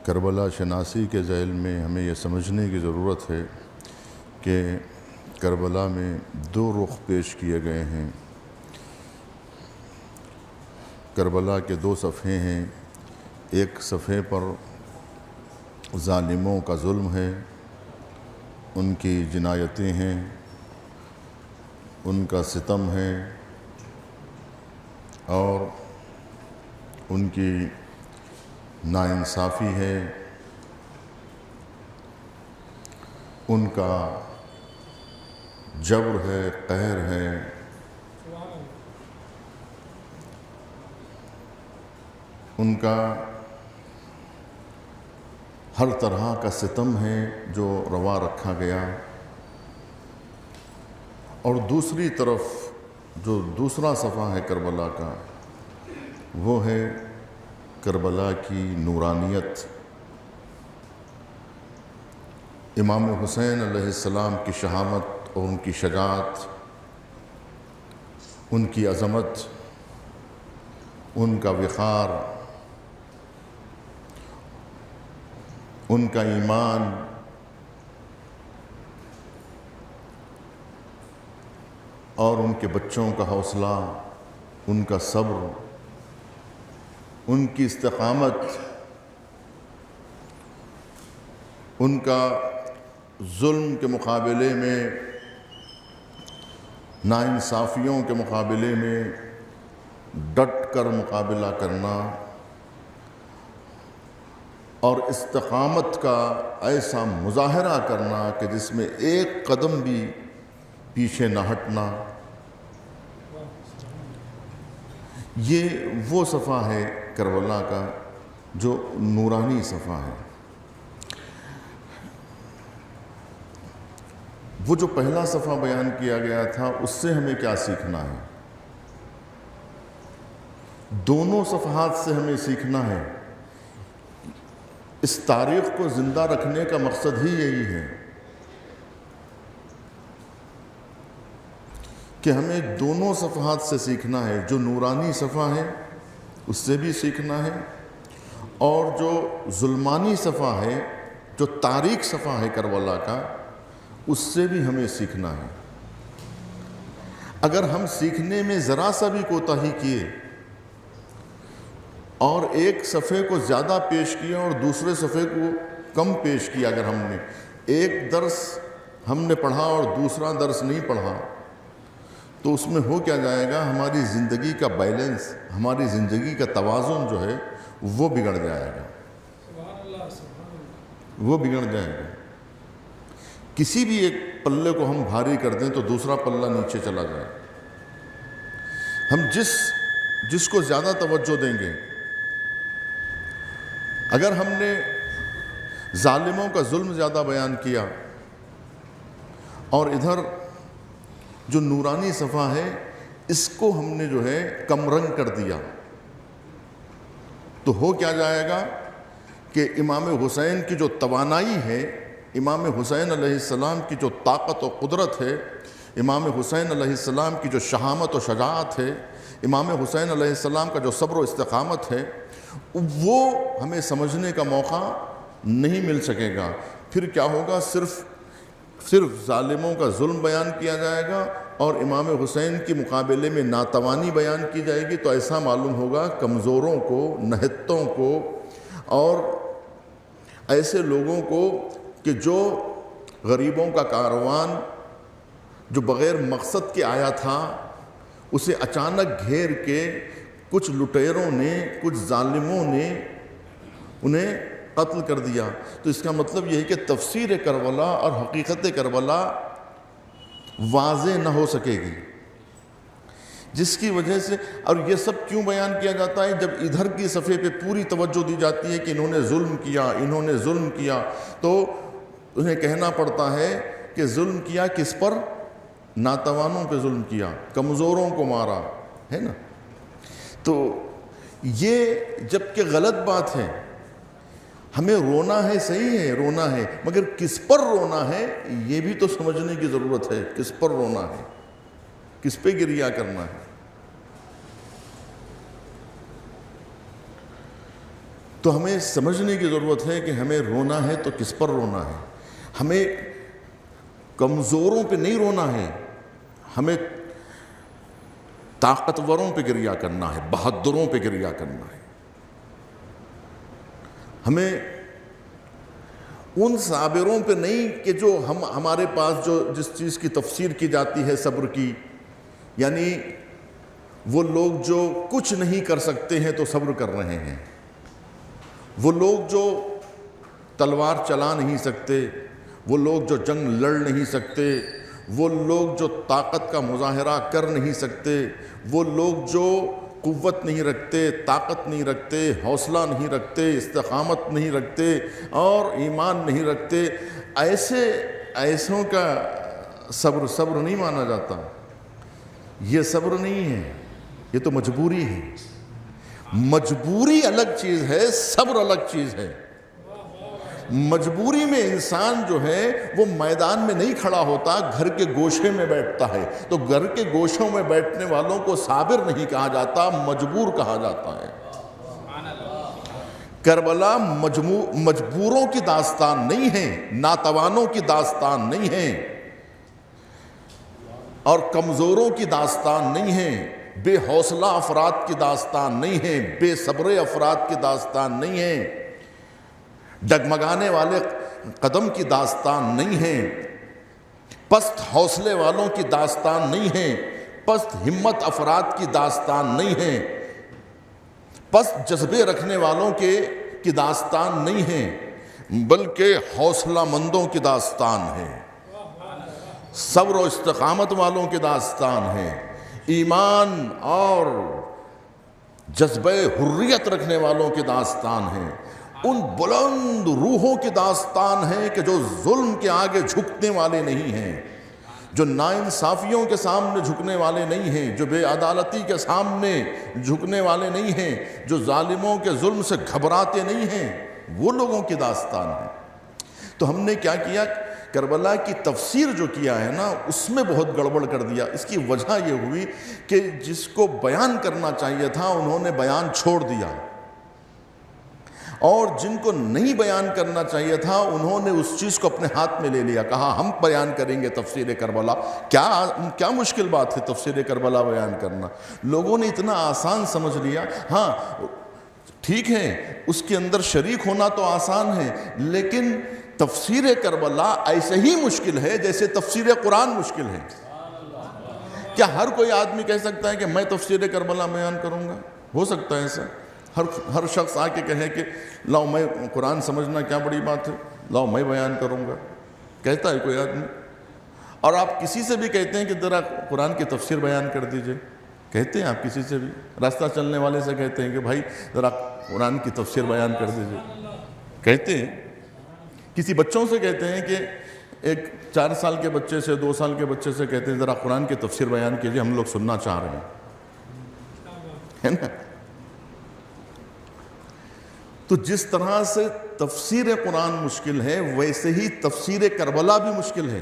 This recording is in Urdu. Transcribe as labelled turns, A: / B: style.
A: کربلا شناسی کے ذیل میں ہمیں یہ سمجھنے کی ضرورت ہے کہ کربلا میں دو رخ پیش کیے گئے ہیں۔ کربلا کے دو صفحے ہیں، ایک صفحے پر ظالموں کا ظلم ہے، ان کی جنایتیں ہیں، ان کا ستم ہے اور ان کی ناانصافی ہے، ان کا جبر ہے، قہر ہے، ان کا ہر طرح کا ستم ہے جو روا رکھا گیا۔ اور دوسری طرف جو دوسرا صفحہ ہے کربلا کا، وہ ہے کربلا کی نورانیت، امام حسین علیہ السلام کی شہامت اور ان کی شجاعت، ان کی عظمت، ان کا وقار، ان کا ایمان، اور ان کے بچوں کا حوصلہ، ان کا صبر، ان کی استقامت، ان کا ظلم کے مقابلے میں، ناانصافیوں کے مقابلے میں ڈٹ کر مقابلہ کرنا اور استقامت کا ایسا مظاہرہ کرنا کہ جس میں ایک قدم بھی پیچھے نہ ہٹنا، یہ وہ صفحہ ہے کربلا کا جو نورانی صفحہ ہے۔ وہ جو پہلا صفحہ بیان کیا گیا تھا، اس سے ہمیں کیا سیکھنا ہے؟ دونوں صفحات سے ہمیں سیکھنا ہے۔ اس تاریخ کو زندہ رکھنے کا مقصد ہی یہی ہے کہ ہمیں دونوں صفحات سے سیکھنا ہے، جو نورانی صفحہ ہے اس سے بھی سیکھنا ہے، اور جو ظلمانی صفحہ ہے، جو تاریک صفحہ ہے کربلا کا، اس سے بھی ہمیں سیکھنا ہے۔ اگر ہم سیکھنے میں ذرا سا بھی کوتاہی کیے اور ایک صفحے کو زیادہ پیش کیا اور دوسرے صفحے کو کم پیش کیا، اگر ہم نے ایک درس ہم نے پڑھا اور دوسرا درس نہیں پڑھا، تو اس میں ہو کیا جائے گا؟ ہماری زندگی کا بیلنس، ہماری زندگی کا توازن جو ہے وہ بگڑ جائے گا، وہ بگڑ جائے گا۔ کسی بھی ایک پلے کو ہم بھاری کر دیں تو دوسرا پلہ نیچے چلا جائے۔ ہم جس کو زیادہ توجہ دیں گے، اگر ہم نے ظالموں کا ظلم زیادہ بیان کیا اور ادھر جو نورانی صفحہ ہے اس کو ہم نے جو ہے کم رنگ کر دیا، تو ہو کیا جائے گا کہ امام حسین کی جو توانائی ہے، امام حسین علیہ السلام کی جو طاقت و قدرت ہے، امام حسین علیہ السلام کی جو شہامت و شجاعت ہے، امام حسین علیہ السلام کا جو صبر و استقامت ہے، وہ ہمیں سمجھنے کا موقع نہیں مل سکے گا۔ پھر کیا ہوگا؟ صرف ظالموں کا ظلم بیان کیا جائے گا اور امام حسین کے مقابلے میں ناتوانی بیان کی جائے گی، تو ایسا معلوم ہوگا کمزوروں کو، نہتوں کو اور ایسے لوگوں کو کہ جو غریبوں کا کاروان جو بغیر مقصد کے آیا تھا، اسے اچانک گھیر کے کچھ لٹیروں نے، کچھ ظالموں نے انہیں قتل کر دیا۔ تو اس کا مطلب یہ ہے کہ تفسیر کربلا اور حقیقت کربلا واضح نہ ہو سکے گی، جس کی وجہ سے، اور یہ سب کیوں بیان کیا جاتا ہے؟ جب ادھر کی صفحے پہ پوری توجہ دی جاتی ہے کہ انہوں نے ظلم کیا، انہوں نے ظلم کیا، تو انہیں کہنا پڑتا ہے کہ ظلم کیا کس پر؟ ناتوانوں پہ ظلم کیا، کمزوروں کو مارا، ہے نا؟ تو یہ جبکہ غلط بات ہے، ہمیں رونا ہے، صحیح ہے رونا ہے، مگر کس پر رونا ہے یہ بھی تو سمجھنے کی ضرورت ہے۔ کس پر رونا ہے، کس پہ گریہ کرنا ہے؟ تو ہمیں سمجھنے کی ضرورت ہے کہ ہمیں رونا ہے تو کس پر رونا ہے. ہمیں کمزوروں پہ نہیں رونا ہے، ہمیں طاقتوروں پہ گریہ کرنا ہے، بہادروں پہ گریہ کرنا ہے. ہمیں ان صابروں پہ نہیں کہ جو ہمارے پاس جو جس چیز کی تفسیر کی جاتی ہے صبر کی، یعنی وہ لوگ جو کچھ نہیں کر سکتے ہیں تو صبر کر رہے ہیں، وہ لوگ جو تلوار چلا نہیں سکتے، وہ لوگ جو جنگ لڑ نہیں سکتے، وہ لوگ جو طاقت کا مظاہرہ کر نہیں سکتے، وہ لوگ جو قوت نہیں رکھتے، طاقت نہیں رکھتے، حوصلہ نہیں رکھتے، استقامت نہیں رکھتے اور ایمان نہیں رکھتے، ایسوں کا صبر نہیں مانا جاتا. یہ صبر نہیں ہے، یہ تو مجبوری ہے. مجبوری الگ چیز ہے، صبر الگ چیز ہے. مجبوری میں انسان جو ہے وہ میدان میں نہیں کھڑا ہوتا، گھر کے گوشے میں بیٹھتا ہے. تو گھر کے گوشوں میں بیٹھنے والوں کو صابر نہیں کہا جاتا، مجبور کہا جاتا ہے. کربلا مجبوروں کی داستان نہیں ہے، ناتوانوں کی داستان نہیں ہے اور کمزوروں کی داستان نہیں ہے، بے حوصلہ افراد کی داستان نہیں ہے، بے صبر افراد کی داستان نہیں ہے، ڈگمگانے والے قدم کی داستان نہیں ہے، پست حوصلے والوں کی داستان نہیں ہے، پست ہمت افراد کی داستان نہیں ہے، پست جذبے رکھنے والوں کی داستان نہیں ہے، بلکہ حوصلہ مندوں کی داستان ہے، صبر و استقامت والوں کی داستان ہے، ایمان اور جذبہ حریت رکھنے والوں کی داستان ہے، ان بلند روحوں کی داستان ہے کہ جو ظلم کے آگے جھکنے والے نہیں ہیں، جو ناانصافیوں کے سامنے جھکنے والے نہیں ہیں، جو بے عدالتی کے سامنے جھکنے والے نہیں ہیں، جو ظالموں کے ظلم سے گھبراتے نہیں ہیں، وہ لوگوں کی داستان ہے. تو ہم نے کیا کیا؟ کربلا کی تفسیر جو کیا ہے نا، اس میں بہت گڑبڑ کر دیا. اس کی وجہ یہ ہوئی کہ جس کو بیان کرنا چاہیے تھا انہوں نے بیان چھوڑ دیا، اور جن کو نہیں بیان کرنا چاہیے تھا انہوں نے اس چیز کو اپنے ہاتھ میں لے لیا، کہا ہم بیان کریں گے تفسیر کربلا. کیا مشکل بات ہے تفسیر کربلا بیان کرنا؟ لوگوں نے اتنا آسان سمجھ لیا. ہاں ٹھیک ہے، اس کے اندر شریک ہونا تو آسان ہے، لیکن تفسیر کربلا ایسے ہی مشکل ہے جیسے تفسیر قرآن مشکل ہے. کیا ہر کوئی آدمی کہہ سکتا ہے کہ میں تفسیر کربلا بیان کروں گا؟ ہو سکتا ہے ایسا؟ ہر شخص آ کے کہے کہ لاؤ میں قرآن سمجھنا کیا بڑی بات ہے، لاؤ میں بیان کروں گا؟ کہتا ہے کوئی آدمی؟ اور آپ کسی سے بھی کہتے ہیں کہ ذرا قرآن کی تفسیر بیان کر دیجئے، کہتے ہیں آپ کسی سے بھی؟ راستہ چلنے والے سے کہتے ہیں کہ بھائی ذرا قرآن کی تفسیر بیان کر دیجئے، کہتے ہیں. کسی بچوں سے کہتے ہیں کہ ایک 4 سال کے بچے سے 2 سال کے بچے سے کہتے ہیں ذرا قرآن کی تفسیر بیان کیجئے، ہم لوگ سننا چاہ رہے ہیں، ہے نا؟ تو جس طرح سے تفسیر قرآن مشکل ہے ویسے ہی تفسیر کربلا بھی مشکل ہے.